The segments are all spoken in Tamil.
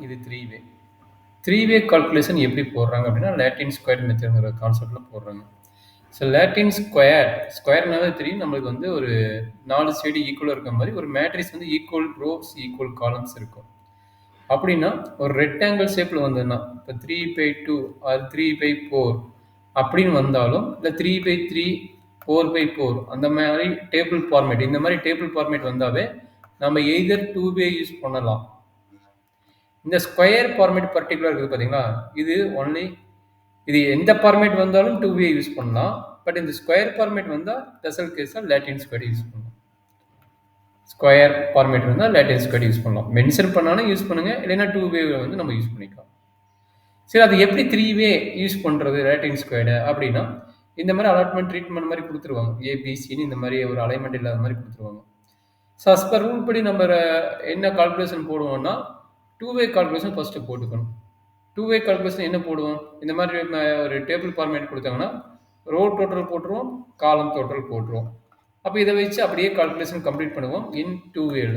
இது 3 வே. 3 வே கால்குலேஷன் எப்படி போடுறாங்க அப்படின்னா லாட்டின் ஸ்கொயர் மெத்தட்ங்கிற கான்செப்டில் போடுறாங்க. ஸோ லாட்டின் ஸ்கொயர்னாவே தெரியும் நம்மளுக்கு வந்து ஒரு 4 சைடு ஈக்குவலாக இருக்க மாதிரி ஒரு மேட்ரிக்ஸ் வந்து ஈக்குவல் ரோஸ் ஈக்குவல் காலம்ஸ் இருக்கும். அப்படின்னா ஒரு ரெக்டாங்கிள் ஷேப்பில் வந்ததுன்னா இப்போ 3/2 ஆர் 3/4 அப்படின்னு வந்தாலும் இல்லை 3/3 4/4 அந்த மாதிரி டேபிள் ஃபார்மேட் இந்த மாதிரி டேபிள் ஃபார்மேட் வந்தாவே நம்ம எய்தர் 2 வே யூஸ் பண்ணலாம். இந்த ஸ்கொயர் ஃபார்மேட் பர்டிகுலர் இருக்குது பார்த்தீங்களா, இது எந்த ஃபார்மேட் வந்தாலும் 2 வே யூஸ் பண்ணலாம். பட் இந்த ஸ்கொயர் ஃபார்மேட் வந்தால் ஸ்பெஷல் கேஸாக லாட்டின் ஸ்கொயர் யூஸ் பண்ணலாம். ஸ்கொயர் ஃபார்மேட் இருந்தால் லாட்டின் ஸ்கொயர் யூஸ் பண்ணலாம். மென்ஷன் பண்ணாலும் யூஸ் பண்ணுங்கள், இல்லைன்னா 2 வே வந்து நம்ம யூஸ் பண்ணிக்கலாம். சரி, அது எப்படி 3 வே யூஸ் பண்ணுறது லாட்டின் ஸ்கொயர்டு அப்படின்னா இந்த மாதிரி அலாட்மெண்ட் ட்ரீட்மெண்ட் மாதிரி கொடுத்துருவாங்க. ஏபிசின்னு இந்த மாதிரி ஒரு அலைன்மெண்ட் இல்லாத மாதிரி கொடுத்துருவாங்க. ஸோ அஸ் பர் ரூல் படி நம்ம என்ன கால்குலேஷன் போடுவோம்னா 2 வே கால்குலேஷன் ஃபஸ்ட்டு போட்டுக்கணும். 2 வே கால்குலேஷன் என்ன போடுவோம், இந்த மாதிரி ஒரு டேபிள் ஃபார்மேட் கொடுத்தாங்கன்னா ரோ டோட்டல் போட்டுருவோம், காலம் டோட்டல் போட்டுருவோம். அப்போ இதை வச்சு அப்படியே கால்குலேஷன் கம்ப்ளீட் பண்ணுவோம் இன் 2 வேல.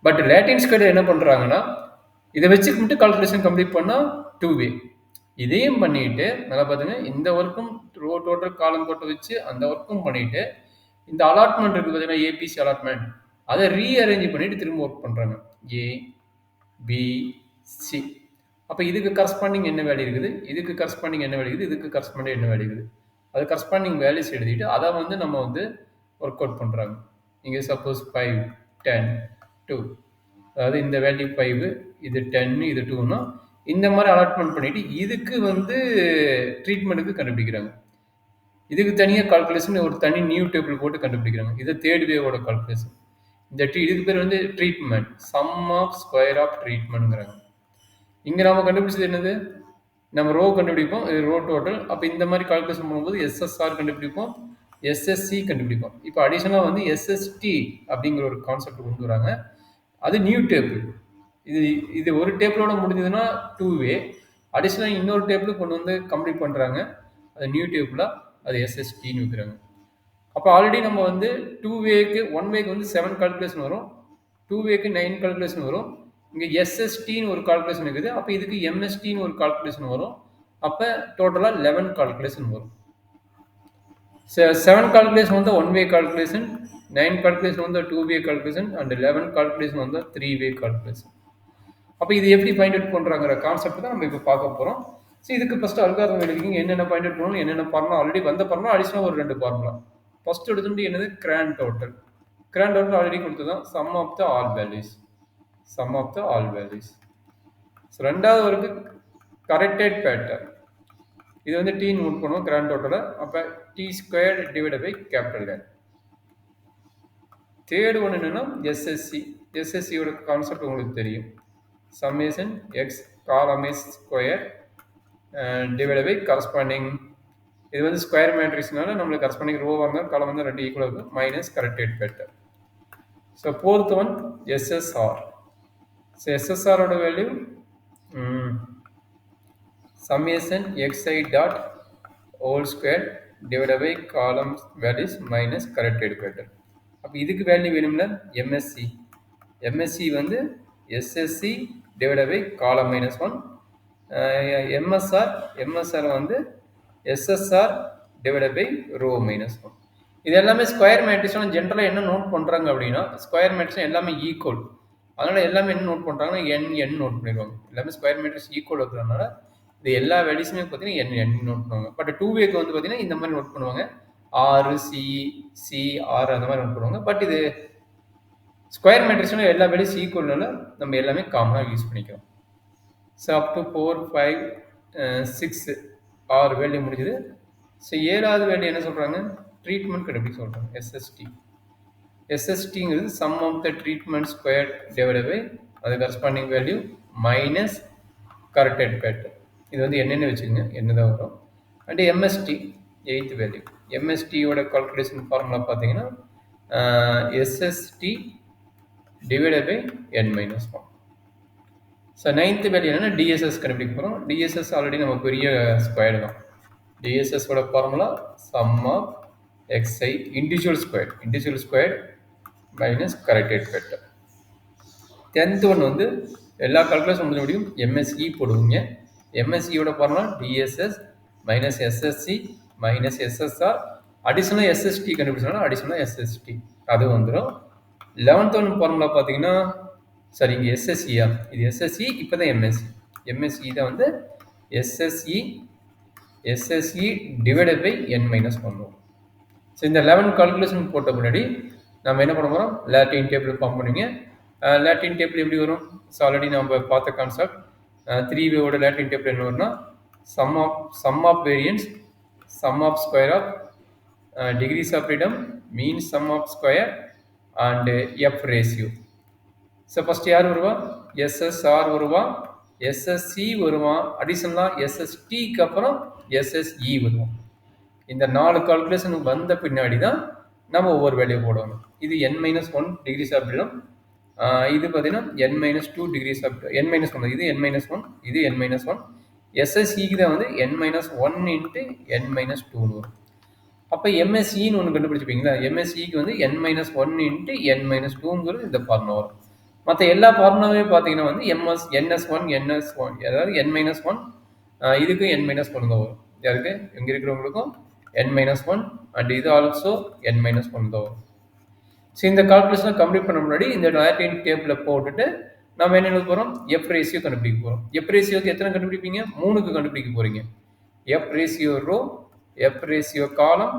பட் லாட்டின் ஸ்கொயர் என்ன பண்ணுறாங்கன்னா இதை வச்சு மட்டும் கால்குலேஷன் கம்ப்ளீட் பண்ணால் 2 வே. இதையும் பண்ணிட்டு நல்லா பார்த்துங்க, இந்த ஒர்க்கும் ரோ டோட்டல் காலம் டோட்டல் வச்சு அந்த ஒர்க்கும் பண்ணிட்டு இந்த அலாட்மெண்ட் இருக்குது பார்த்தீங்கன்னா ஏபிசி அலாட்மெண்ட், அதை ரீஅரேஞ்ச் பண்ணிட்டு திரும்ப ஒர்க் பண்ணுறாங்க. ஏ பி சி. அப்போ இதுக்கு கரஸ்பாண்டிங் என்ன வேல்யூ இருக்குது, இதுக்கு கரஸ்பாண்டிங் என்ன வேல்யூ இருக்குது, இதுக்கு கரஸ்பாண்டிங் என்ன வேல்யூ இருக்குது, அது கரஸ்பாண்டிங் வேல்யூஸ் எழுதிட்டு அதை வந்து நம்ம வந்து ஒர்க் அவுட் பண்ணுறாங்க. இங்கே சப்போஸ் 5 10 2, அதாவது இந்த வேல்யூ 5, இது 10, இது 2னா இந்த மாதிரி அலாட்மெண்ட் பண்ணிட்டு இதுக்கு வந்து ட்ரீட்மெண்ட்டுக்கு கண்டுபிடிக்கிறாங்க. இதுக்கு தனியாக கால்குலேஷன் ஒரு தனி நியூ டேபிள் போட்டு கண்டுபிடிக்கிறாங்க. இது 3rd வேவோட கால்குலேஷன். இதுக்கு பேர் வந்து treatment, sum of square of ட்ரீட்மெண்ட்ங்கிறாங்க. இங்கே நம்ம கண்டுபிடிச்சது என்னது, நம்ம ரோ கண்டுபிடிப்போம், இது ரோ டோட்டல். அப்போ இந்த மாதிரி கால்குலேஷன் பண்ணும்போது எஸ்எஸ்ஆர் கண்டுபிடிப்போம், எஸ்எஸ்சி கண்டுபிடிப்போம். இப்போ அடிஷனலாக வந்து எஸ்எஸ்டி அப்படிங்கிற ஒரு கான்செப்ட் கொண்டு வராங்க. அது நியூ டேபிள். இது ஒரு டேபிளோட முடிஞ்சதுன்னா 2 வே, அடிஷனலாக இன்னொரு டேபிள் கொண்டு வந்து கம்ப்ளீட் பண்ணுறாங்க. அது நியூ டேபிளாக அது எஸ்எஸ்டின்னு வைக்கிறாங்க. அப்போ ஆல்ரெடி நம்ம வந்து 2 வேக்கு 1 வேக்கு வந்து 7 கால்குலேஷன் வரும், 2 வேக்கு 9 கால்குலேஷன் வரும். இங்கே எஸ்எஸ்டின்னு ஒரு கால்குலேஷன் இருக்குது, அப்போ இதுக்கு எம்எஸ்டின்னு ஒரு கால்குலேஷன் வரும். அப்போ டோட்டலாக 11 கால்குலேஷன் வரும். 7 கால்குலேஷன் வந்து 1 வே கால்குலேஷன், 9 கால்குலேஷன் வந்து 2 வே கால்குலேஷன், அண்ட் 11 கால்குலேஷன் வந்து 3 வே கால்குலேஷன். அப்போ இது எப்படி ஃபைண்ட் அவுட் பண்ணுறாங்கிற கான்செப்ட் தான் நம்ம இப்போ பார்க்க போகிறோம். ஸோ இதுக்கு ஃபஸ்ட்டு அல்காரிதம் எழுதிக்கிங்க, என்னென்ன ஃபைண்ட் அவுட் பண்ணணும், என்னென்ன ஃபார்முலா ஆல்ரெடி வந்த ஃபார்முலா, அடிஷனலாக ஒரு 2 ஃபார்முலா. ஃபஸ்ட் எடுத்துட்டு என்னது, grand total. Grand total already கொடுத்ததான் sum of the all values, sum of the all values. So ரெண்டாவது வரைக்கு கரெக்டட் பேட்டர்ன், இது வந்து டி நோட் பண்ணுவோம் கிராண்ட் டோட்டலை. அப்போ T square divide by capital N. Third ஒன்று என்னென்னா எஸ்எஸ்சி. எஸ்எஸ்சியோட கான்செப்ட் உங்களுக்கு தெரியும், summation X column is square divide by corresponding. இது வந்து ஸ்கொயர் மேட்ரிக்ஸ்னால நம்மளுக்கு கரஸ்பாண்டிங் ரோவாக இருந்தால் காலம் வந்து 2 ஈக்குவலாக இருக்கும், minus corrected factor. So fourth one SSR. So எஸ்எஸ்ஆரோட value summation x i dot whole square divide by column values minus corrected factor. அப்போ இதுக்கு வேல்யூ வேணும்ல எம்எஸ்சி. எம்எஸ்சி வந்து SSC divide by column -1. MSR வந்து எஸ்எஸ்ஆர் டிவைட் பை ரோ -1. இது எல்லாமே ஸ்கொயர் மேட்ரிக்ஸ். ஜென்ரலாக என்ன நோட் பண்ணுறாங்க அப்படின்னா ஸ்கொயர் மேட்ரிக்ஸ் எல்லாமே ஈக்குவல், அதனால் எல்லாமே என்ன நோட் பண்ணுறாங்கன்னா என் நோட் பண்ணிடுவாங்க. எல்லாமே ஸ்கொயர் மேட்ரிக்ஸ் ஈக்குவல் இருக்கிறதுனால இது எல்லா வேல்யூஸுமே பார்த்தீங்கன்னா என் நோட் பண்ணுவாங்க. பட் 2 வேக்கு வந்து பார்த்தீங்கன்னா இந்த மாதிரி நோட் பண்ணுவாங்க, ஆறு சி ஆறு அந்த மாதிரி நோட் பண்ணுவாங்க. பட் இது ஸ்கொயர் மேட்ரிக்ஸ்னா எல்லா வேல்யூஸ் ஈக்குவல்னால நம்ம எல்லாமே காமனாக யூஸ் பண்ணிக்கிறோம். ஸோ அப் டு 4 5 6 6 வேல்யூ முடிஞ்சுது. ஸோ 7வது வேல்யூ என்ன சொல்கிறாங்க, ட்ரீட்மெண்ட் கண்டுபிடிக்க சொல்கிறாங்க, எஸ்எஸ்டி. எஸ்எஸ்டிங்கிறது sum of the treatment square divide by அது corresponding value minus corrected factor. இது வந்து என்னென்னு வச்சுக்கோங்க, என்ன தான் வரும். And MST 8th value. எம்எஸ்டியோட கால்குலேஷன் ஃபார்முலா பார்த்தீங்கன்னா SST divide by n-1. So 9th value என்னென்னா டிஎஸ்எஸ் கண்டுபிடிக்க போகிறோம். டிஎஸ்எஸ் ஆல்ரெடி நம்ம பெரிய ஸ்கொயர் தான். டிஎஸ்எஸோட formula some of x i individual square minus corrected factor. 10th one வந்து எல்லா கால்குலேஷன் முடிஞ்ச முடியும் எம்எஸ்இ போடுவீங்க. எம்எஸ்இயோட formula TSS minus SSC minus SSR அடிஷனலாக எஸ்எஸ்டி கண்டுபிடிச்சோம்னா அடிஷனலாக எஸ்எஸ்டி அது வந்துடும். 11th ஒன் ஃபார்முலா பார்த்தீங்கன்னா சாரி இங்கே எஸ்எஸ்சியா இது எஸ்எஸ்சி இப்போ தான் எம்எஸ்சி. எம்எஸ்சி தான் வந்து SSC divided by n minus பண்ணுவோம். ஸோ இந்த 11 கால்குலேஷன் போட்ட முன்னாடி நம்ம என்ன பண்ண போகிறோம், லேட்டின் டேபிள் ஃபார்ம் பண்ணுவீங்க. லேட்டின் டேபிள் எப்படி வரும்? ஸோ ஆல்ரெடி நம்ம பார்த்த கான்செப்ட் 3வேவோட லேட்டின் டேபிள் என்ன வரும்னா sum of variance sum of square of degrees of freedom mean sum of square and F ratio. So first யார் வருவா? எஸ்எஸ்ஆர் வருவா, எஸ்எஸ்சி வருவான், அடிஷனலாக எஸ்எஸ்டிக்கு அப்புறம் எஸ்எஸ்இ வருவான். இந்த 4 கால்குலேஷன் வந்த பின்னாடி தான் நம்ம ஒவ்வொரு வேல்யூ போடணும். இது n-1 டிகிரிஸ் ஆஃப் ஃப்ரீடம், இது பார்த்தீங்கன்னா n-2 டிகிரிஸ் ஆஃப் n-1, இது n-1, இது n-1. எஸ்எஸ்சிக்கு தான் வந்து n-1 இன்ட்டு n-2 வரும். அப்போ எம்எஸ்சின்னு ஒன்று கண்டுபிடிச்சிப்பீங்களா? எம்எஸ்சிக்கு வந்து n-1 இன்ட்டு n-2ங்கிறது இந்த ஃபார்முலா வரும். மற்ற எல்லா ஃபார்முலாவே பார்த்தீங்கன்னா வந்து NS1 அதாவது n-1 இதுக்கு n-1 தான் வரும். யாருக்கு? இங்கே இருக்கிறவங்களுக்கும் n-1 அண்ட் இது ஆல்சோ n-1 தான் வரும். ஸோ இந்த கால்குலேஷனை கம்ப்ளீட் பண்ண முன்னாடி இந்த லேட்டின் டேபிளில் போட்டுட்டு நம்ம என்ன எழுத போகிறோம்? எஃப் ரேஷியோ கண்டுபிடிக்க போகிறோம். எஃப் ரேஷியோக்கு எத்தனை கண்டுபிடிப்பீங்க? 3க்கு கண்டுபிடிக்க போகிறீங்க. F ratio row, F ratio column,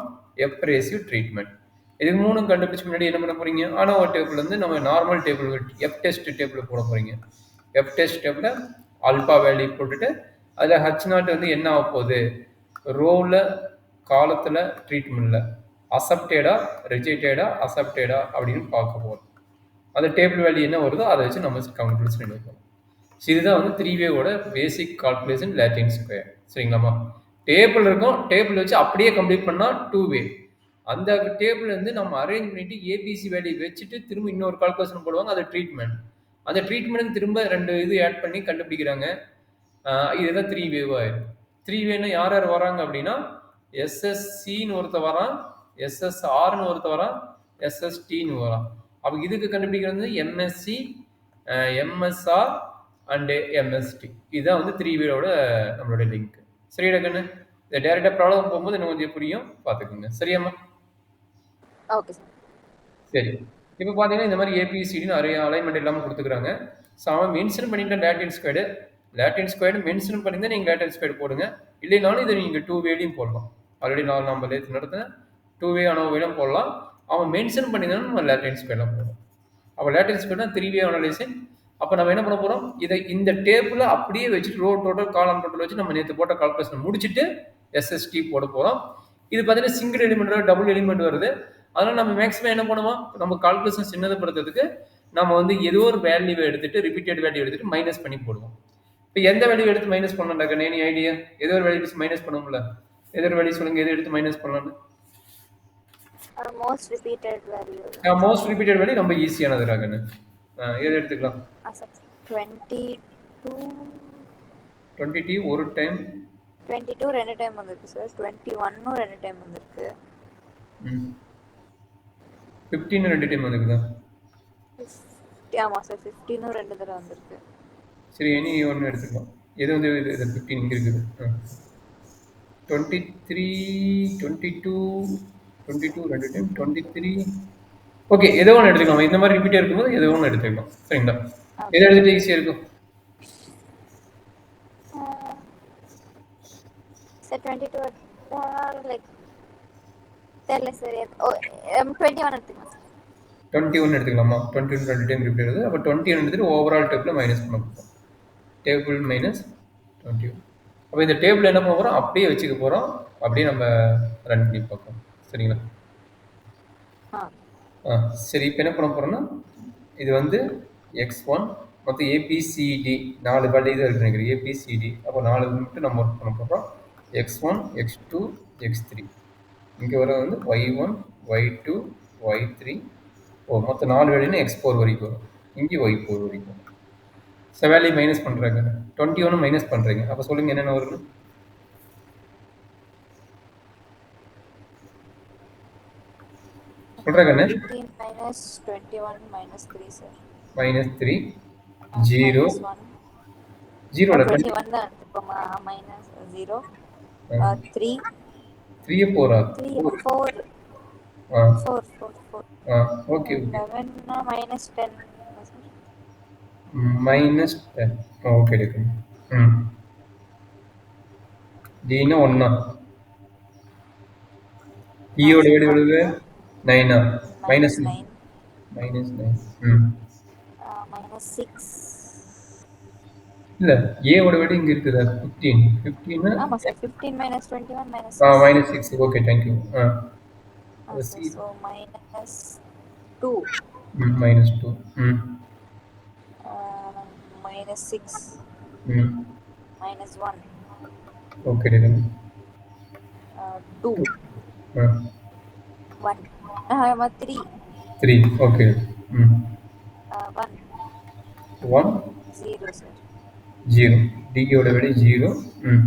F ratio treatment. இதுக்கு 3 கண்டுபிடிச்ச முன்னாடி என்ன பண்ண போகிறீங்க? ஆனோவா டேபிள் வந்து நம்ம normal table F test table போட போகிறீங்க. எஃப் டெஸ்ட் டேபிளை ஆல்பா வேல்யூ போட்டுட்டு அதில் H0 வந்து என்ன ஆக போகுது, ரோவில் காலத்தில் ட்ரீட்மெண்ட்டில் அசப்டேடா ரிஜெக்டடா அசப்டேடா அப்படின்னு பார்க்க போகிறோம். அந்த டேபிள் வேல்யூ என்ன வருதோ அதை வச்சு நம்ம கால்குலேஷன் எடுக்கணும். ஸோ இதுதான் வந்து 3வேவோட பேசிக் கால்குலேஷன் லேட்டின் ஸ்கொயர். சரிங்களாம்மா? டேபிள் இருக்கும், டேபிள் வச்சு அப்படியே கம்ப்ளீட் பண்ணால் 2வே. அந்த டேபிள் வந்து நம்ம அரேஞ்ச் பண்ணிட்டு ஏபிசி வேல்யூ வச்சுட்டு திரும்ப இன்னொரு கால்குலேஷன் போடுவாங்க, அது ட்ரீட்மெண்ட். அந்த ட்ரீட்மெண்ட்டுக்கு திரும்ப 2 இது ஆட் பண்ணி கண்டுபிடிக்கிறாங்க. இதுதான் 3வேவாக ஆயிடும். 3வேன்னு யார் யார் வராங்க அப்படின்னா எஸ்எஸ்சின்னு ஒருத்தர் வரான், எஸ்எஸ்ஆர்னு ஒருத்தர் வரான், எஸ்எஸ்டின்னு வரான். அப்போ இதுக்கு கண்டுபிடிக்கிறது எம்எஸ்சி, எம்எஸ்ஆர் அண்டு எம்எஸ்டி. இதுதான் வந்து 3வேவோட நம்மளோட லிங்க். சரியா கண்ணு? இந்த டேரெக்டாக ப்ராப்ளம் போகும்போது இன்னும் கொஞ்சம் புரியும், பார்த்துக்குங்க. சரியாம்மா? Okay sir. சரி, இப்போ பார்த்தீங்கன்னா இந்த மாதிரி ஏபிசிடின்னு அலைன்மெண்ட் இல்லாமல் கொடுத்துக்கிறாங்க. ஸோ அவன் மென்ஷன் பண்ணிட்டேன் லேட்டின் ஸ்கொயர்டு மென்ஷன் பண்ணியிருந்தா நீங்கள் லேட்டின் ஸ்கொயர்டு போடுங்க. இல்லைனாலும் இதை நீங்கள் 2வேலையும் போடலாம். ஆல்ரெடி நம்ம நடத்தின 2வே ஆனோவையிலும் போடலாம். அவன் மென்ஷன் பண்ணியிருந்தாலும் நம்ம லேட்டின் ஸ்கொயர்லாம் போடலாம். அப்போ லேட்டின் ஸ்கொயர்னா 3வே அனலைசேஷன். அப்போ நம்ம என்ன பண்ண போகிறோம், இதை இந்த டேபிளில் அப்படியே வச்சுட்டு ரோ டோட்டல் காலம் டோட்டல் வச்சு நம்ம நேற்று போட்ட கால்குலேஷன் முடிச்சுட்டு எஸ்எஸ்டி போட போகிறோம். இது பார்த்தீங்கன்னா சிங்கிள் எலிமெண்ட் டபுள் எலிமெண்ட் வருது. அதனால் நம்ம மேக்ஸிமம் என்ன பண்ணுவோம், நம்ம கால்குலேஷன் சின்னதுப்படுத்துறதுக்கு நம்ம வந்து ஏதோ ஒரு வேல்யூவை எடுத்துட்டு ரிப்பீட்டட் வேல்யூ எடுத்துட்டு மைனஸ் பண்ணி போடுவோம். இப்போ எந்த வேல்யூ எடுத்து மைனஸ் பண்ணலாம்டாக்க நீ ஐடியா? ஏதோ ஒரு வேல்யூ மைனஸ் பண்ணுவோம்ல, ஏதோ ஒரு வேல்யூ சொல்லுங்க, எதை எடுத்து மைனஸ் பண்ணலாம்னு? Most repeated value. Most repeated value ரொம்ப ஈஸியானது ராகன்னு. எதை எடுத்துக்கலாம்? 22 ஒரு டைம், 22 ரெண்டு டைம் வந்திருக்கு சார். 21 ரெண்டு டைம் வந்திருக்கு. 15 ரெண்டு டைம் வந்திருக்குதா? ஆமா சார், 15 ரெண்டு தடவை வந்திருக்கு. சரி, இனி ஒன்று எடுத்துக்கலாம். எது வந்து இது 15 இங்கே இருக்குது. 23 22 ரெண்டு டைம் 23. ஓகே, ஏதோ ஒன்று எடுத்துக்கலாம். இந்த மாதிரி ரிப்பீட்டாக இருக்கும்போது ஏதோ ஒன்று எடுத்துக்கலாம். சரிங்களா? எதை எடுத்துகிட்டு ஈஸியாக இருக்கும்? சார் 22 லைக் தெரியல சார். 21 எடுத்துக்கலாம் சார். 21 எடுத்துக்கலாமா? 21 ரெண்டு டைம் ரிப்பீட் ஆகுது. அப்போ 21 எடுத்துட்டு ஓவரால் டேபிளில் மைனஸ் பண்ண போகிறோம். Table minus 21. அப்போ இந்த டேபிள் என்ன பண்ண போகிறோம், அப்படியே வச்சுக்க போகிறோம். அப்படியே நம்ம ரன் பண்ணி பார்ப்போம். சரிங்களா? சரி, இப்போ என்ன பண்ண போகிறோம்னா இது வந்து x1 மொத்தம் ஏபிசிடி 4 வேல்யூ தான் இருக்கு நினைக்கிறேன். ஏபிசிடி அப்போ 4 மட்டும் நம்ம ஒர்க் பண்ண போகிறோம். x1 x2 x3. இங்கே வர வந்து y1 y2 y3. மொத்தம் 4 வேல்யூன்னு x4 வரைக்கும் வரும். இங்கே y4 வரைக்கும் வரும். ஸோ வேல்யூ மைனஸ் பண்ணுறாங்க. 21 மைனஸ் பண்ணுறீங்க. அப்போ சொல்லுங்கள் என்னென்ன வரும்? சொல்கிறேன் கண்ணு. -21 -3 சார். -3 0 minus 1. 0 21 தான் எடுத்துக்கோமா. minus 0. 3. 3 4 3 4. ஆ 4 4 4. ஆ okay okay 11 minus 10. Minus 10 okay எடுக்கணும். ம் டின்னா 1 ஈயோட வேடு எவ்வளவு 9 minus 9. மைனஸ் 9 ம் minus 6. இல்லை ஏவோட வேடு இங்கே இருக்குதா 15 15 ஆமாம் சார். 15 minus 21 minus ஆ 6. மைனஸ் 6 ஓகே தேங்க்யூ ஆ சார். So minus 2. மைனஸ் 2 ம் minus 6. ம் minus 1. ஓகே எடுக்கணும். 2. ஆ 1. 3. 3 ஓகே ம் 1. 1 0 சார். 0 டியோட வேடு 0 ம்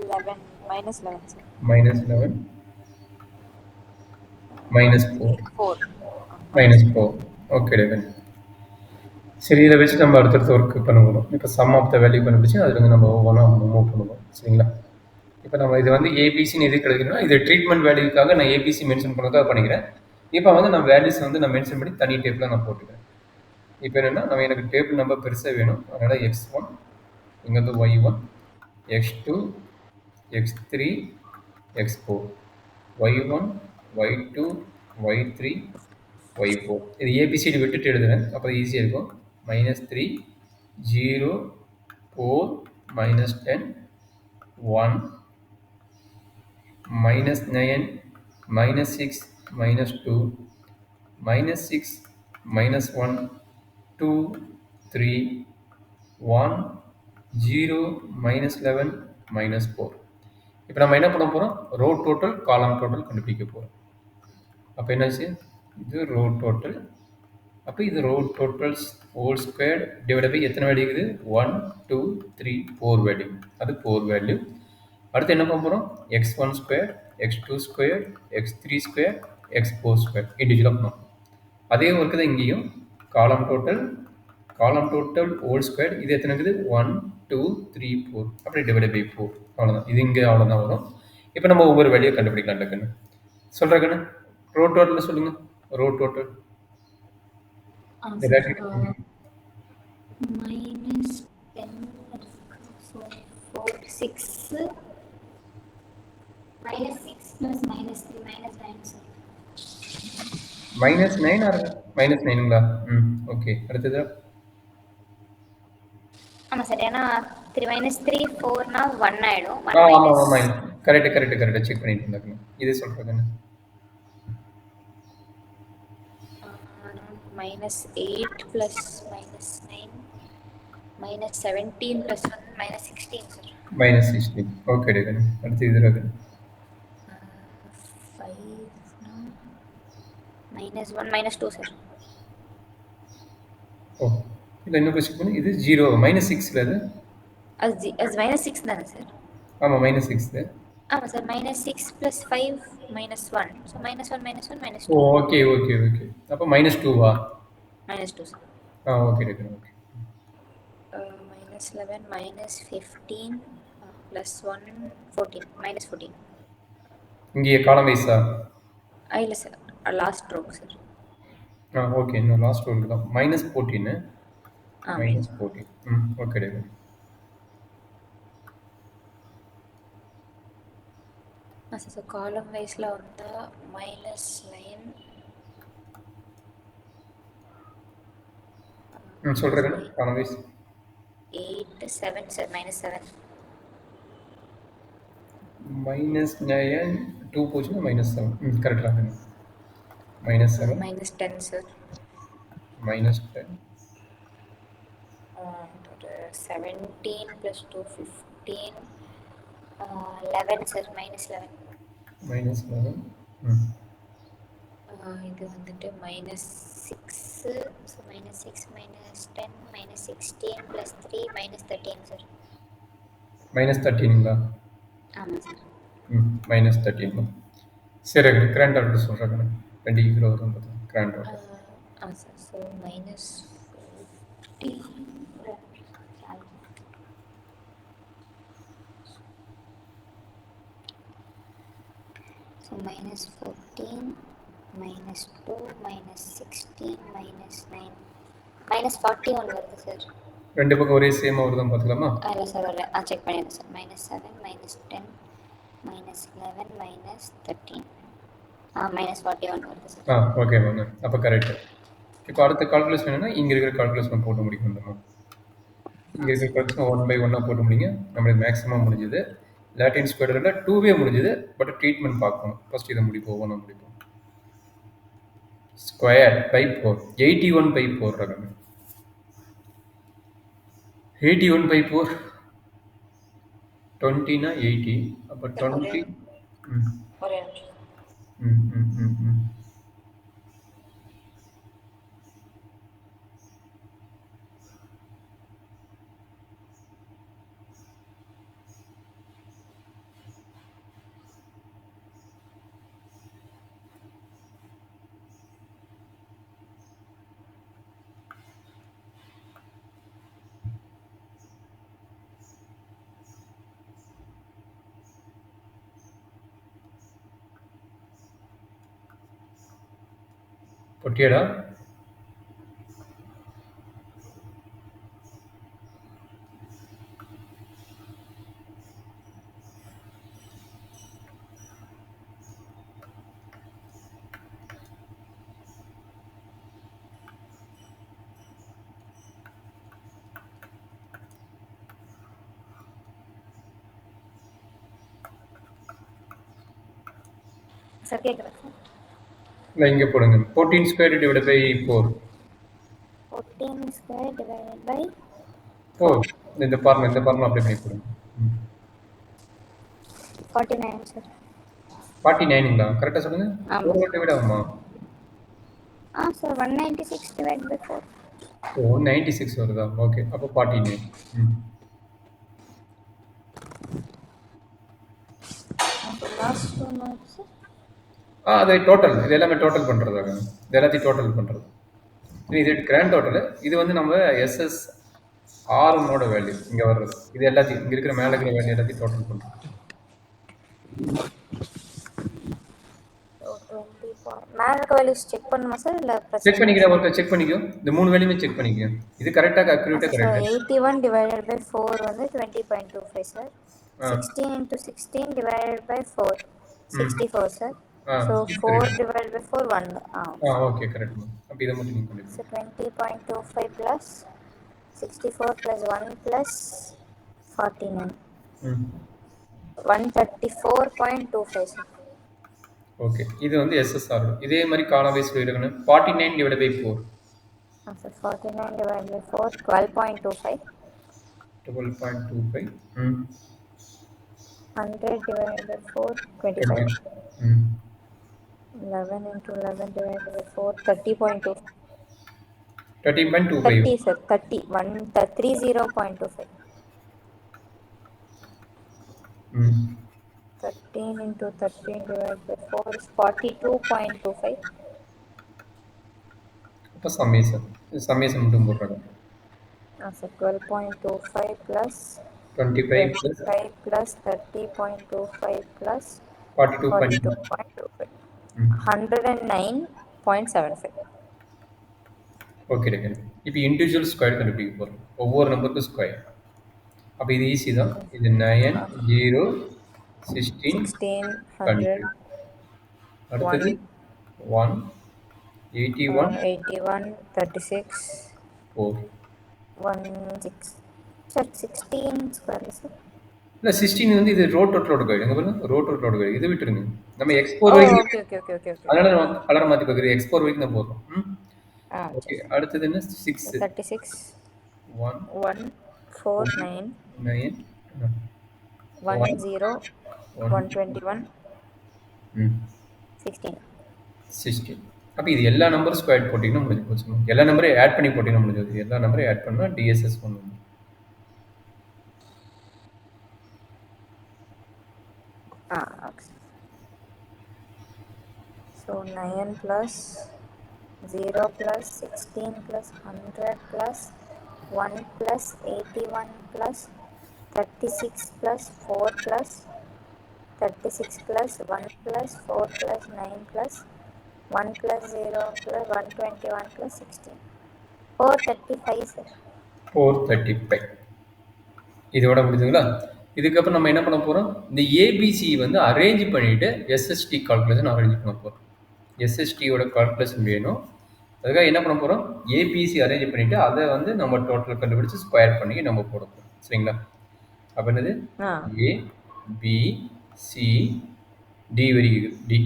11 minus 11 sir. Minus 11 minus 4 4. Minus 4 okay எடுக்கணும். சரி இதை வச்சு நம்ம அடுத்தடுத்த ஒர்க் பண்ண போகிறோம். இப்போ சம் ஆஃப் த வேல்யூ கண்டுபிடிச்சி அதுலேருந்து நம்ம ஒவ்வொன்றா மூவ் பண்ணுவோம் சரிங்களா. இப்போ நம்ம இது வந்து ஏபிசின்னு எது கிடைக்கணும்னா இது ட்ரீட்மெண்ட் வேல்யூக்காக நான் ஏபிசி மென்ஷன் பண்ணதாக பண்ணிக்கிறேன். இப்போ வந்து நான் வேல்யூஸ் வந்து நான் மென்ஷன் பண்ணி தனி டேப்பில் நான் போட்டுக்கிறேன். இப்போ என்னென்னா நம்ம எனக்கு டேபிள் நம்பர் பெருசாக வேணும். அதனால் x1 இங்கேருந்து y1 x2 x3 x4 y1 y2 y3 y4 இது ஏபிசிடி விட்டுட்டு எழுதுறேன் அப்போ ஈஸியாக இருக்கும். -3 0 4 -10 1 -9 -6 -2 -6 -1 2 3 1 0 -11 -4. இப்போ நம்ம என்ன பண்ண போகிறோம் ரோ டோட்டல் காலம் டோட்டல் கண்டுபிடிக்க போகிறோம். அப்போ என்னாச்சு இது ரோ டோட்டல். அப்போ இது row totals whole square divide by எத்தனை வேல்யூ இருக்குது 1 2 3 4 வேல்யூ. அது 4 வேல்யூ. அடுத்து என்ன பண்ண போகிறோம் x1 square x2 square x3 square x4 square இண்டிவிஜுவலாக பண்ணோம். அதே ஒர்க்கு தான் இங்கேயும் காலம் டோட்டல் ஹோல் ஸ்கொயர் இது எத்தனை இருக்குது 1 2 3 4 அப்படி டிவைட் பை 4 அவ்வளோதான். இது இங்கே அவ்வளோதான் வரும். இப்போ நம்ம ஒவ்வொரு வேல்யூ கண்டுபிடிக்கலாம் டக்குன்னு சொல்கிறேன் கண்ணு. ரோ டோட்டலில் சொல்லுங்கள் row total minus 10 so 4 6 minus 6 plus minus 3 minus 9 sir. -9 R -9ங்களா okay அடுத்தது ஆமாம் சார். ஏன்னா 3 minus 3 4னா 1 ஆகிடும். ஆமாம் ஆமாம் கரெக்டாக செக் பண்ணிட்டு இருந்தாங்க. இது சொல்கிறேன் -8 plus -9 -17 plus 1 -16 sir. -16 ஓகே எடுக்கணும். அடுத்து இது எடுக்கணும் 5 -1 -2 sir. ஓ இல்லை இன்னும் செக் பண்ணி இது 0 -6 அது அது -6 தானே சார். ஆமாம் -6 ஆமாம் சார். -6 plus 5 -1 so -1 -1 ஓ -2 ஓகே அப்போ -2வா -2 சார். ஓகே எடுக்கணும் ஓகே -11 -15 plus 1 14 -14 இங்கே காலம் வைஸா இல்லை sir. Last row sir. Okay இன்னும் லாஸ்ட் ரோல் தான் -14 ஆ -14 ஓகே எடுக்கணும் சார். ஸோ காலம் வைஸில் வந்தால் -9 சொல்கிறேன் காலம் வைஸ் 8 7 சார். -7 -9 2 போச்சுன்னா -7 கரெக்டாக -7 -10 சார். -10 17 plus 2 15 11 sir. -11 -11 இது வந்துட்டு -6 ஸோ -6 -10 -16 plus 3 -13 சார். -13ங்களா ஆமாம் சார். -13 சரி கிராண்ட் ஆர்டர் சொல்கிறேன் 20 கிலோ வரும் grand order sir. So So minus 14, minus 2, minus 16, minus 9. Minus 41 வருது சார். ரெண்டு பக்கம் ஒரே சேமாக வருதான் பார்த்துக்கலாமா? இல்லை சார் வரல. செக் பண்ணிடுறேன் sir. minus 7, minus 10, minus 11, minus 13. minus 41 வருது சார். Okay ma'am. அப்போ கரெக்டு. இப்போ அடுத்த கால்குலேஷன் என்னன்னா இங்கே இருக்கிற கால்குலேஷன் போட்டு முடிக்கணும். இங்கே இருக்கிற கால்குலேஷன் 1 by 1 போட்டு முடிங்க. நம்மளுக்கு மேக்ஸிமம் முடிஞ்சுது. லாட்டின் ஸ்கொயரில் 2வே முடிஞ்சுது. பட் ட்ரீட்மெண்ட் பார்க்கணும். ஃபர்ஸ்ட் இதை முடிப்போம். 1 முடிப்போம். ஸ்கொயர் பை 4 81 by 4 ரகம். 81 by 4 20னா 80. அப்போ 20. ஒரே பொட்டியடா? சார் கேட்குறேன் சார். இல்லை இங்கே போடுங்க. 14 square divide by 4. 14 square divided by 4. இந்த ஃபார்முலா அப்ளை பண்ணி போடுங்க. 49 சார். 49ங்களா? கரெக்டாக சொல்லுங்க. ஆமாம். 4 டிவைட் ஆகுமா? Sir 196 divided by 4. 196 வருதா? ஓகே. அப்போ 49. Last one sir. அது டோட்டல். இது எல்லாமே டோட்டல் பண்ணுறதாங்க. இது எல்லாத்தையும் டோட்டல் பண்ணுறது. இது கிராண்ட் டோட்டல். இது வந்து நம்ம எஸ்எஸ் ஆர்னோட வேல்யூ இங்கே வர்றது. இது எல்லாத்தையும் இங்கே இருக்கிற மேலே இருக்கிற வேல்யூ எல்லாத்தையும் டோட்டல் பண்ணுறோம். மேலே இருக்க வேல்யூஸ் செக் பண்ணுமா சார் இல்லை செக் பண்ணிக்கிறேன். ஒருக்கா செக் பண்ணிக்கோ. இந்த 3 வேல்யூமே செக் பண்ணிக்கோ. இது கரெக்டாக அக்யூரேட்டாக சார் கரெக்டாக. 81 divided by 4 வந்து 20.25 sir. 16 into 16 divided by 4 64 sir. So 4 divided by 4 1. Okay correct. அப்போ இதை மட்டும் நீங்கள் பண்ணிக்கோ. So 20.25 plus 64 plus 1 plus 49. 134.25 sir. Okay. இது வந்து எஸ்எஸ்ஆர். இதே மாதிரி காலம் வைஸ் இருக்கணும். 49 divide by 4. Sir 49 divided by 4 12.25. 12.25. 100 divided by 4 25. 11 into 11 divided by 4 30.2. 13.25. 30 sir 30 30.25. 13 into 13 divided by 4 is 42.25. அப்போ சம்மேஷன் மட்டும் போடுறாங்க. Sir 12.25 plus 25 plus 25 plus 30.25 plus 42.25. 109.75. Okay right. இப்போ இண்டிவிஜுவல் ஸ்கொயர் கண்டுபிடிக்க போகிறோம். ஒவ்வொரு நம்பருக்கும் ஸ்கொயர். அப்போ இது ஈஸி தான். இது 9 0 16 100. அடுத்தது 1 81 36 4. 16 சார் 16 ஸ்கொயர் சார். இல்லை 16 வந்து இது ரோட்டோட கைடு. எங்கே பாருங்க ரோட்டோட கைடு. இதை விட்டுருங்க. நம்ம எக்ஸ்போர் வரைக்கும். ஓகே. அதனால நம்ம கலர் மாற்றி பார்க்குறது. எக்ஸ்போர் வரைக்கும் தான் போடுறோம். ஓகே. அடுத்தது என்ன 6 36 1 1 4 9 9 1 0 121 16. அப்போ இது எல்லா நம்பரும் ஸ்கொயர் போட்டிங்கன்னா முடிஞ்சு போச்சு. எல்லா நம்பரையும் ஆட் பண்ணி போட்டிங்கன்னா முடிஞ்சது. எல்லா நம்பரையும் ஆட் பண்ணால் டிஎஸ்எஸ் ஒன்று. Okay. So 9 plus 0 plus 16 plus 100 plus 1 plus 81 plus 36 plus 4 plus 36 plus 1 plus 4 plus 9 plus 1 plus 0 plus 121 plus 16. 435 sir. 435. இதோட முடிஞ்சுங்களா? இதுக்கப்புறம் நம்ம என்ன பண்ண போகிறோம், இந்த ஏபிசி வந்து அரேஞ்ச் பண்ணிவிட்டு எஸ்எஸ்டி கால்குலேஷன் அரேஞ்ச் பண்ண போகிறோம். எஸ்எஸ்டியோட கால்குலேஷன் வேணும். அதுக்காக என்ன பண்ண போகிறோம், ஏபிசி அரேஞ்ச் பண்ணிவிட்டு அதை வந்து நம்ம டோட்டல் கண்டுபிடிச்சி ஸ்கொயர் பண்ணி நம்ம போட போகிறோம். சரிங்களா? அப்போ என்னது, ஏ பி சி டி வரைக்கும் டி.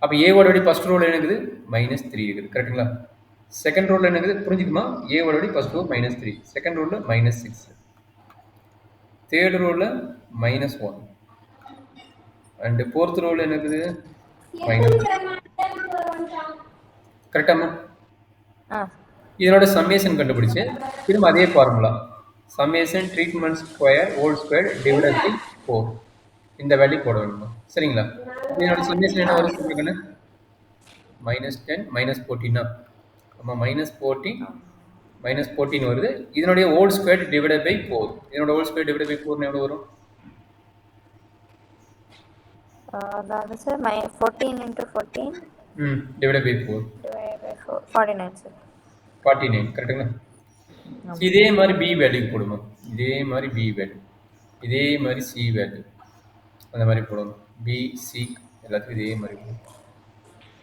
அப்போ ஏவோட வழி ஃபஸ்ட் ரோல் இருக்குது -3 இருக்குது. கரெக்டுங்களா? செகண்ட் ரோல் என்னது புரிஞ்சுக்குமா, ஏவோட வழி ஃபஸ்ட் ரோ -3, செகண்ட் ரோலில் -6, தேர்ட் ரோவில் -1 அண்டு ஃபோர்த் ரோவில் என்ன இருக்குது -1. கரெக்டாமா? இதனோட சம்மேஷன் கண்டுபிடிச்சு திரும்ப அதே formula summation treatment square whole square divided by 4 இந்த வேல்யூ போட வேணுமா? சரிங்களா? இதனோட சம்மேஷன் என்ன வரும் சொல்லுங்கண்ணே? -10 -14 ஆமாம், -14 வருது. இதனுடைய ஹோல் ஸ்கொயர் டிவைடட் பை 4. இதனோட ஹோல் ஸ்கொயர் டிவைடட் பை 4 எவ்வளோ வரும்? அதாவது sir 14 into 14 divided by 4 49 sir. 49 கரெக்டுங்களா? இதே மாதிரி பி வேல்யூ போடுமா, இதே மாதிரி பி வேல்யூ, இதே மாதிரி சி வேல்யூ, அந்த மாதிரி போடணும். பி சி எல்லாத்துக்கும் இதே மாதிரி போடணும்.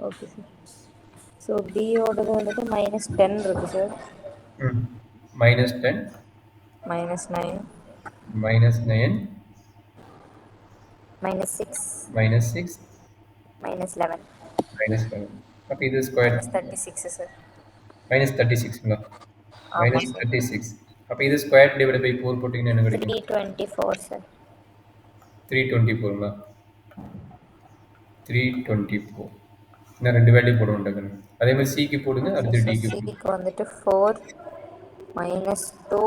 Okay sir. ஸோ பியோடது வந்துட்டு -10 இருக்குது சார். -10 -9 -9 -6 -6 -11 -11. அப்போ இது ஸ்கொயர் -36 சார். -36ங்களா? -36. அப்போ இது ஸ்கொயர் டிவைட் பை 4 போட்டிங்கன்னா என்ன கிடைக்கும்? 324 சார். 324ங்களா? 324. இன்னும் 2 வேல்யூ போட வேண்டாம். அதே மாதிரி சிக்கு போடுங்க, அடுத்து டிக்கு போடுங்க. சிக்கு வந்துட்டு 4 -2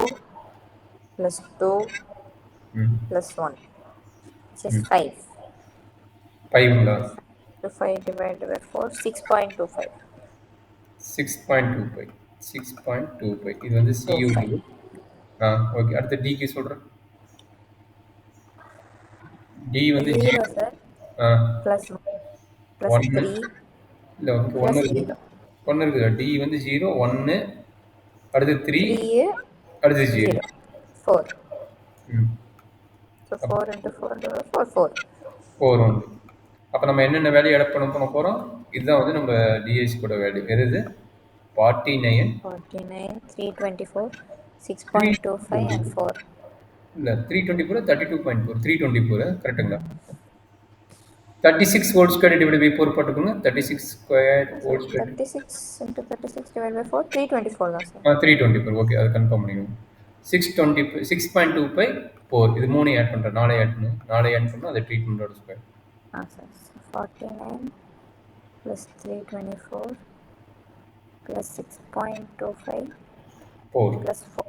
+2 +1 which is 5. 5ங்களா? 5 divided by 4 6.25. 6.25. 6.25. இது வந்து சியூடி. ஓகே. அடுத்து டிக்கு சொல்கிறேன். டி வந்து 0 சார். +1 +3 இல்லை, ஓகே. 1 இருக்குது. 1 இருக்குதா? டி வந்து 0 1 அடுத்து 3 அடுத்து 0 4. So 4 into 4 into 4 4 உண்டு. அப்போ நம்ம என்னென்ன வேல்யூ ஆட் பண்ண போகிறோம்? இதுதான் வந்து நம்ம டிஎஸ்சி கூட வேல்யூ. எது 49 324 6.25 and 4. இல்லை 324 32.4 324 கரெக்டுங்களா? 36 ஹோல் ஸ்கொயர் டிவைட் பை 4 போட்டுக்கோங்க. 36 square whole square 36 into 36 divided by 4 324 தான் சார். 324. ஓகே, அது கன்ஃபார்ம் பண்ணிக்கணும். 625 6.25 4 இது 3 ஆட் பண்ணுறேன். 4 ஆட் பண்ணணும். 4 ஆட் பண்ணால் அது ட்ரீட்மெண்ட்டோட square. Sir 49 plus 324 plus 6.25 4 plus 4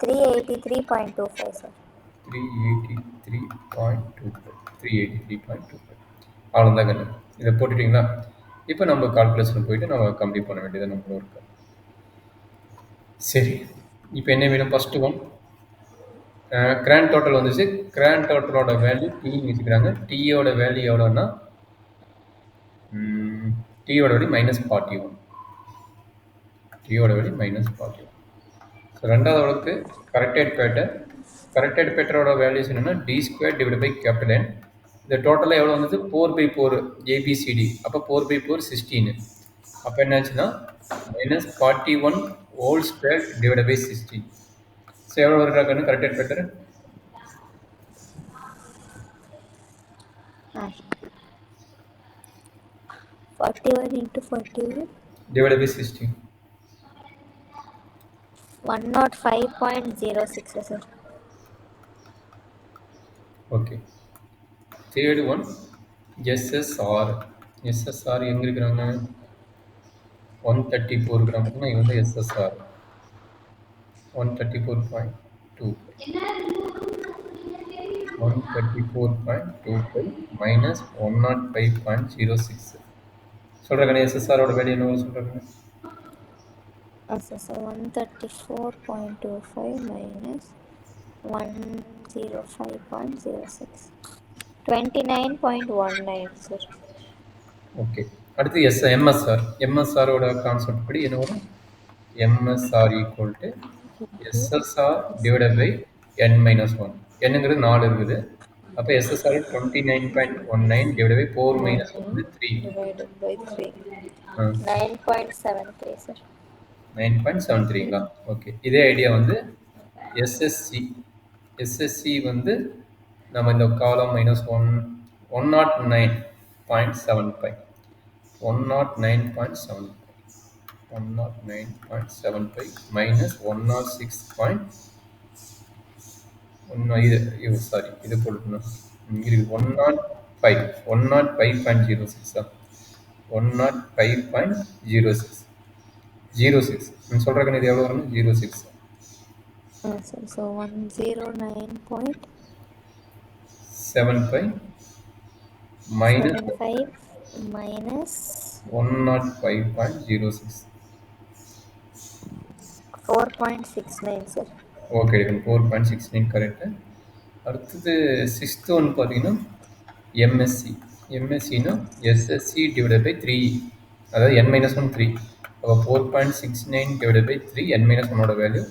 383.25 sir. 383.25 அவ்வளோதான் கண்ணு. இதை போட்டுட்டிங்களா? இப்போ நம்ம கால்குலேஷன் போயிட்டு நம்ம கம்ப்ளீட் பண்ண வேண்டியது நம்மளோட இருக்கு. சரி, இப்போ என்ன வேணும்? ஃபஸ்ட்டு ஒன் கிராண்ட் டோட்டல் வந்துச்சு. கிராண்ட் டோட்டலோட வேல்யூ டீன்னு வச்சுக்கிறாங்க. டீயோட வேல்யூ எவ்வளோன்னா டீயோட வேல்யூ -41. டீயோட வேல்யூ -41. ஸோ ரெண்டாவது அளவுக்கு கரெக்டட் பேட்டரோட வேல்யூஸ் என்னென்னா d² டிவைட் பை N. இந்த டோட்டலாக எவ்வளோ வந்தது? 4/4 ஏபிசிடி. அப்போ 4/4 16. அப்போ என்னாச்சுன்னா -41 whole square divide by 16. So எவ்வளோ வருகிறாங்கன்னு corrected factor 41 into 41 divided by 16. 105.06 sir. Okay. Third one SSR. SSR எங்க இருக்குறாங்க? 134 கிராம்னா இது வந்து SSR 134.25 134.25 minus 105.06. சொல்றேன் SSR ஓட வேல்யூ என்ன சொல்றேன்? So 134.25 minus 105.06. 29.19, sir. ஓகே. அடுத்து எம்எஸ்ஆர். எம்எஸ்ஆரோட கான்செப்ட் படி என்ன வரும்? MSR equal to SSR divided by n minus one. என்னங்கிறது 4 இருக்குது. அப்போ எஸ்எஸ்ஆர் 29.19 டிவைடட் பை 4 மைனஸ் 1 வந்து 3. Divided by 3. 9.73, sir. 9.73ங்களா? ஓகே. இதே ஐடியா வந்து எஸ்எஸ்சி. எஸ்எஸ்சி வந்து நம்ம இந்த காலம் மைனஸ் 109.75. 109.75. 109.75 minus 106. சாரி, இது போட்டுக்கணும். இது 105. 105.06. 105.06. 06. நான் சொல்கிறேன், இது எவ்வளோ வரணும்? 06. Sir, so 109.75 75 minus minus 105.06. 4.69, sir. Okay, 4.69 correct. அடுத்தது சிக்ஸ்த்து ஒன்று பார்த்தீங்கன்னா எம்எஸ்சி. எம்எஸ்சின்னா எஸ்எஸ்சி டிவைடட் பை 3, அதாவது n மைனஸ் 1 3. அப்போ 4.69 டிவைடட் பை 3 n மைனஸ் 1ஓட வேல்யூ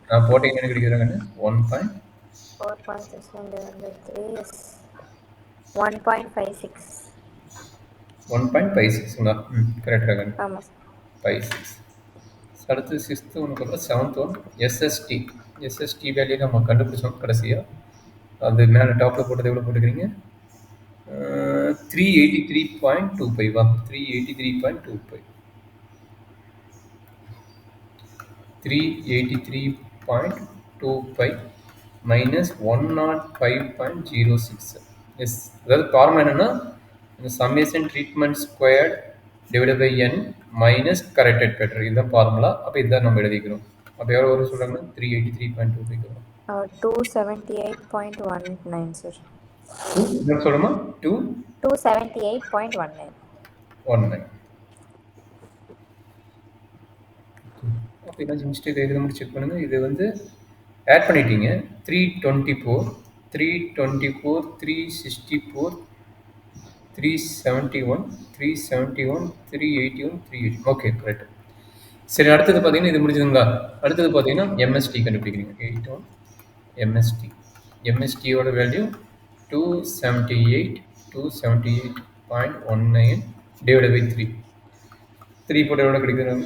நான் போட்டிங்கன்னா என்ன கிடைக்கிறாங்கன்னு 4.69 divided by 3 is 1.56. 1.56ங்களா? கரெக்டாக ஆமாம், sir. 56. அடுத்து சிக்ஸ்த்து ஒன்றுக்கு அப்புறம் seventh one SST. SST value நம்ம கண்டுபிடிச்சோம் கடைசியாக. அது மேலே டாப்பில் போட்டது எவ்வளோ போட்டுக்கிறீங்க? 383.25. 383.25. 383.25 மைனஸ் 105.06. எஸ், அதாவது ஃபார்முலா என்னென்னா இந்த summation treatment squared divided by n minus corrected factor. இதுதான் ஃபார்முலா. அப்போ இதுதான் நம்ம எழுதிக்கிறோம். அப்போ எவ்வளோ வரும் சொல்கிறாங்கன்னா 383.25. 278.19, sir. என்ன சொல்லணுமா? 278.19. 19. அப்போ ஏதாச்சும் மிஸ்டேக் எழுத முடிச்சு செக் பண்ணுங்கள். இது வந்து ஆட் பண்ணிட்டீங்க. 324, 324, 364, 371, 371, 381, 380. Okay, correct. சரி, அடுத்தது பார்த்தீங்கன்னா இது முடிஞ்சதுங்களா? அடுத்தது பார்த்தீங்கன்னா எம்எஸ்டி கண்டுபிடிக்கிறீங்க. 81 எம்எஸ்டி. எம்எஸ்டியோட வேல்யூ 278.19 டிவைடட் பை 3. 3 போட்டு எவ்வளோ கிடைக்கிறாங்க?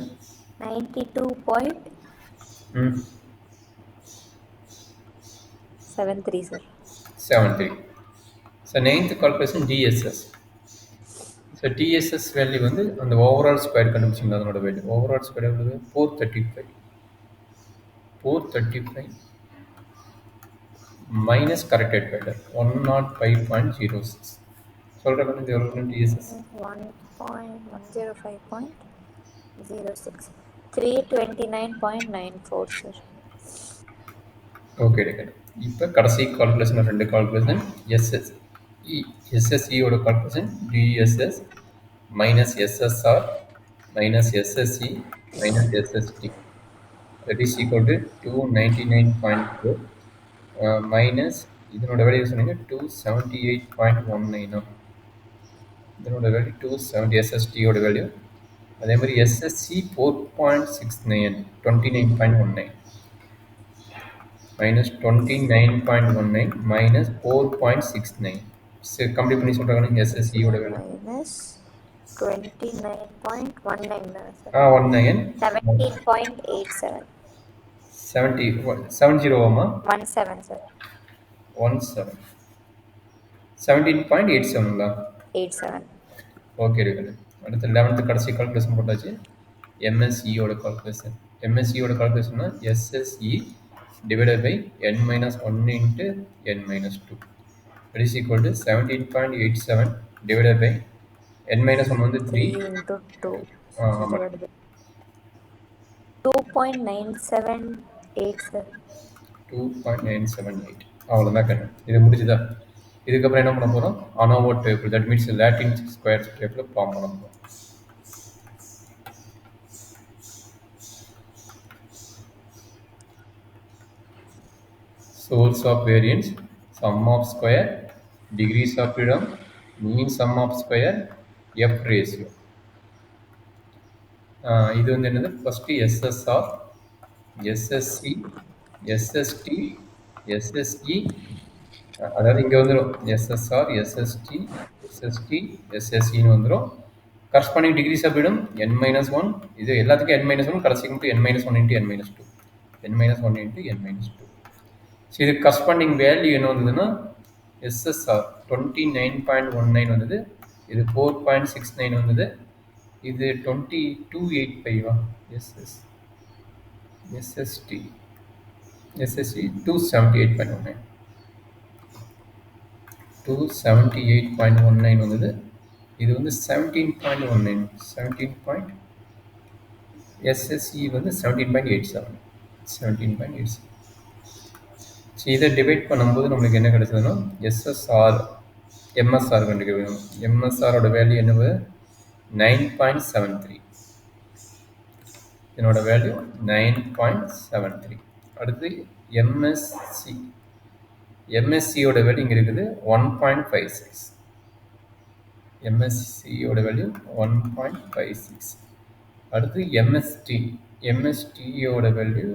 92.73, sir. 73. So 9th calculation TSS. So TSS value வந்து அந்த ஓவரால் ஸ்கொயர் கண்டுபிடிச்சிங்களா? அதனோட வேல்யூ ஓவரால் ஸ்கொயர் எவ்வளவு? 435. 435 மைனஸ் கரெக்டட் ஃபேக்டர் 105.06. சொல்கிறேன், இது எவ்வளோ டிஎஸ்எஸ்? 105.06. 329.94, sir. ஓகே, இப்போ கடைசி கால்குலேஷன் 2 கால்குலேஷன் எஸ்எஸ்சியோட calculation TSS minus SSR minus SSC minus SST that is equal to 299.4 minus இதனோட வேல்யூ சொன்னீங்க 278.19. இதனோட வேல்யூ 270. எஸ்எஸ்டியோட வேல்யூ அதே மாதிரி எஸ்எஸ்சி 4.69 29.19 minus 29.19 minus 4.69. சரி, கம்ப்ளீட் பண்ணி சொல்கிறாங்க. எஸ்எஸ்சி ஓட வேல்யூ Minus 29.19, sir. 19 17.87. 70 ஆமா? 17, sir. 17 17.87ங்களா? 87. ஓகே, இருக்குது. அடுத்து 11th கடைசி கால்குலேஷன் போட்டாச்சு. எம்எஸ்சியோட கால்குலேஷன். எம்எஸ்சியோட கால்குலேஷன்னா SSE divided by n minus 1 into n minus 2. That is equal to 17.87 divided by n minus 1 வந்து 3 into 2. ஆமாம், 2.978, sir. 2.978. அவ்வளோதான் கண்ணு. இது முடிஞ்சுதா? இதுக்கப்புறம் என்ன பண்ண போகிறோம்? ANOVA table, that means Latin square table form பண்ண போகிறோம். source of variance, sum of square, degrees of freedom, mean sum of square, F ratio. இது வந்து என்னது first SSR, SSC, SST, SSE, அதாவது இங்கே வந்துடும் எஸ்எஸ்ஆர், எஸ்எஸ்டி, எஸ்எஸ்டி, எஸ்எஸ்இன்னு வந்துடும். Corresponding decrease of freedom n-1, இது எல்லாத்துக்கும் n-1, கடைசிக்கு மட்டும் n-1 into n-2, n-1 into n-2. So இது கரஸ்பாண்டிங் வேல்யூ என்ன வந்ததுன்னா எஸ்எஸ்ஆர் 29.19 வந்தது, இது 4.69 வந்தது, இது 2285 எஸ்எஸ்டி 278.19 வந்தது, இது வந்து 17.19 எஸ்எஸ்சி வந்து 17.87. ஸோ இதை டிவைட் பண்ணும்போது நம்மளுக்கு என்ன கிடைச்சதுன்னா எஸ்எஸ்ஆர் எம்எஸ்ஆர் கண்டுபிடிக்கணும். எம்எஸ்ஆரோட வேல்யூ என்னது 9.73, இதனோட வேல்யூ 9.73. அடுத்து எம்எஸ்சி, எம்எஸ்சியோட வேல்யூ இங்கே இருக்குது 1.56, எம்எஸ்சியோட வேல்யூ 1.56. அடுத்து எம்எஸ்டி, எம்எஸ்டியோட வேல்யூ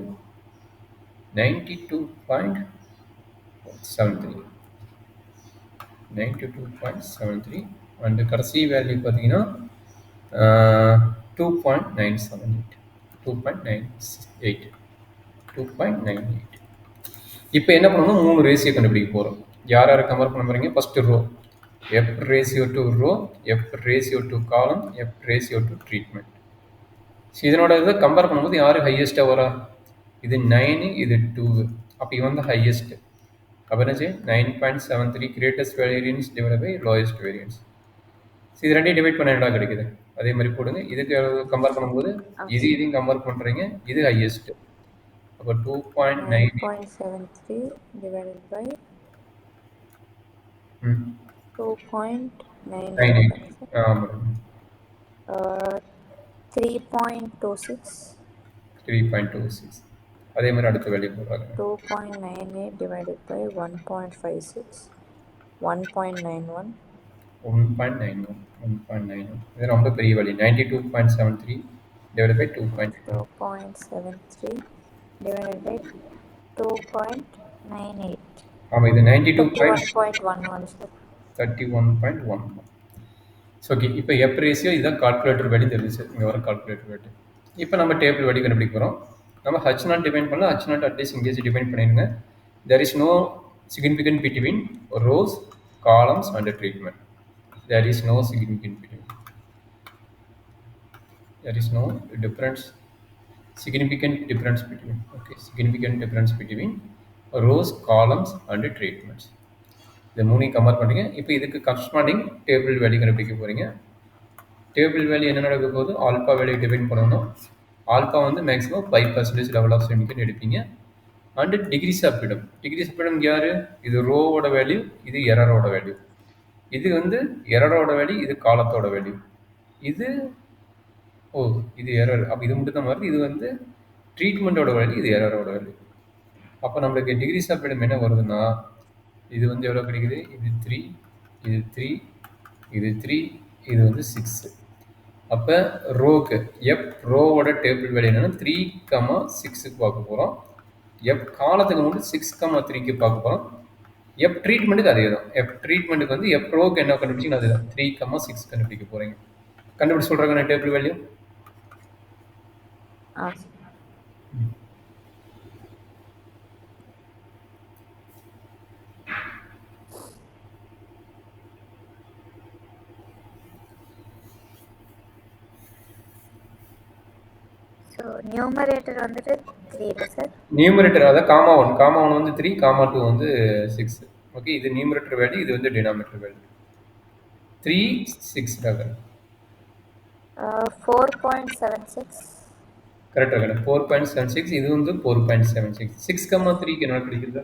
92.73 அண்டு கடைசி வேல்யூ பார்த்தீங்கன்னா 2.98. இப்போ என்ன பண்ணணும், 3 ரேஷியோ கண்டுபிடிக்க போகிறோம். யார் யாரை கம்பேர் பண்ண போகிறீங்க? First row, F ratio to row, F ratio to column, F ratio to treatment. So இதனோட இதை கம்பேர் பண்ணும்போது யார் ஹையஸ்ட்டாக வரா? இது 9, இது 2. அப்போ இவன் தான் ஹையஸ்ட். அப்போ என்னாச்சு 9.73 greatest variance divide by lowest variance. So இது ரெண்டையும் டிவைட் பண்ண என்னடா கிடைக்குது, அதே மாதிரி போடுங்க. இதுக்கு கம்பேர் பண்ணும்போது இதையும் கம்பேர் பண்ணுறீங்க, இது ஹையஸ்ட். அப்போ 2.73 divided by 2.98. 3.26. அதே மாதிரி அடுத்த வேல்யூ போடுறாங்க. 2.98 divided by 1.56, 1.91. 1.91. இது ரொம்ப பெரிய value. 92.73 divided by 2.73 divided by 2.98. ஆமாம், இது 31.11. ஸோ ஓகே, இப்போ எஃப் ரேஷியோ இதுதான் கால்குலேட்டர் வேல்யூ தெரிஞ்சிச்சு. இங்கே வர கால்குலேட்டர் வேல்யூ. இப்போ நம்ம டேபிள் வேல்யூ கண்டுபிடிக்க போகிறோம். நம்ம H0 டிஃபைன் பண்ணலாம். H0 அட்லீஸ்ட் இங்கேஜ் டிஃபைன் பண்ணிடுங்க. There is no significant between rows, columns and treatment. There is no significant between. There is no significant difference between. Okay, significant difference between rows, columns and treatments. இந்த மூணையும் கம்பேர் பண்ணுறீங்க. இப்போ இதுக்கு கரஸ்பாண்டிங் டேபிள் வேல்யூ கண்டுபிடிக்க போகிறீங்க. டேபிள் வேல்யூ என்ன நடக்க போகுது, ஆல்பா வேல்யூ டிஃபைன் பண்ணணும். ஆல்பா வந்து மேக்ஸிமம் 5% லெவல் ஆஃப் சிக்னிஃபிகன்ட் எடுப்பீங்க. And degrees of freedom. Degrees of freedom யார்? இது ரோவோட வேல்யூ, இது எரரோட வேல்யூ. இது வந்து எரரோட வேல்யூ, இது காலத்தோட வேல்யூ. இது இது எரர். அப்போ இது மட்டும் தான் வருது. இது வந்து ட்ரீட்மெண்ட்டோட வேல்யூ, இது எரரோட வேல்யூ. அப்போ நம்மளுக்கு டிகிரிஸ் ஆஃப் ஃப்ரீடம் என்ன வருதுன்னா, இது வந்து எவ்வளோ கிடைக்குது, இது 3, இது 3, இது 3, இது வந்து 6. அப்போ ரோக்கு எஃப் ரோவோட டேபிள் வேல்யூ என்னென்னா 3,6க்கு பார்க்க போகிறோம். எஃப் காலத்துக்கு மட்டும் 6,3க்கு பார்க்க போகிறோம். எஃப் ட்ரீட்மெண்ட்டுக்கு அதே தான். எஃப் ட்ரீட்மெண்ட்டுக்கு வந்து எஃப் ரோக்கு என்ன கண்டுபிடிச்சிங்கன்னா அதுதான் 3,6 கண்டுபிடிக்க போகிறீங்க. கண்டுபிடிச்சு சொல்கிறாங்க டேபிள் வேல்யூ. ஸோ நியூமரேட்டர் வந்துட்டு 3 சார். நியூமரேட்டர் அதாவது காமா 1 வந்து 3, காமா 2 வந்து 6. ஓகே, இது நியூமரேட்டர் வேல்யூ, இது வந்து டினாமினேட்டர் வேல்யூ. 3, 6 4.76. கரெக்டாக கரெக்ட் 4.76. இது வந்து 4.76. 6,3க்கு என்ன கிடைக்குது?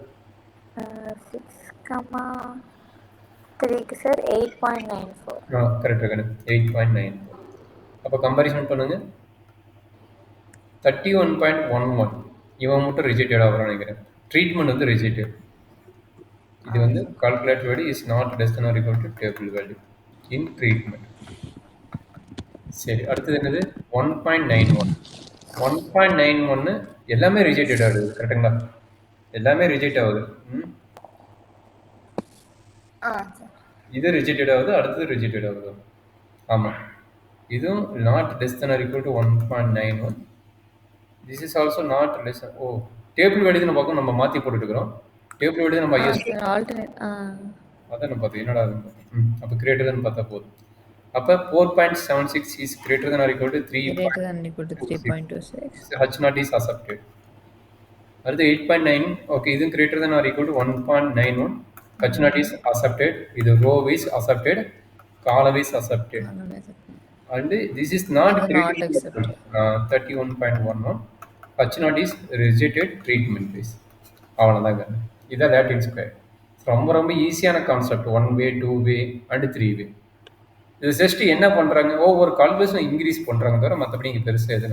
6,3க்கு சார் 8.94. கரெக்டாக கரெக்ட் 8.94. அப்போ கம்பேரிசன் பண்ணுங்க. 31.11 இவன் மட்டும் ரிஜெக்டட் ஆகிறான்னு நினைக்கிறேன். ட்ரீட்மெண்ட் வந்து ரிஜெக்டட். இது வந்து calculated value is not less than or equal to table value in treatment. சரி, அடுத்தது என்னது? 1.91. 1.91 எல்லாமே ரிஜெக்டட் ஆகுது, கரெக்டுங்களா? எல்லாமே ரிஜெக்ட் ஆகுது. ஆ சார். இது ரிஜெக்டட் ஆகுது, அடுத்தது ரிஜெக்டட் ஆகுது. ஆமாம், இதுவும் not less than or equal to 1.91. This is also not less. ஓ, டேபிள் வேல்யூ நம்ம பக்கம் நம்ம மாற்றி போட்டுருக்கிறோம். டேபிள் வேல்யூ நம்ம ஐஎஸ் ஆல்டர்னேட். அதான் நம்ம பார்த்தோம். என்னடா அப்போ கிரேட்டர் தான் பார்த்தா போதும். அப்போ 4.76 is greater than or equal to 3.26. H naught is accepted. அடுத்து 8.9. ஓகே, இது greater than or equal to 1.91. H naught is accepted. இது row is accepted, column is accepted. And this is not greater than 31.11. H naught is rejected treatment base. அவ்வளோதாங்க. இதான் லேட்டின் ஸ்கொயர். ரொம்ப ரொம்ப ஈஸியான கான்செப்ட். 1 வே, 2 வே அண்ட் 3 வே. இது ஜஸ்ட் என்ன பண்ணுறாங்க, ஒவ்வொரு கால்குலேஷன் இன்க்ரீஸ் பண்ணுறாங்க தவிர மற்றபடி இங்கே பெருசாக எதுவும் நடக்குது.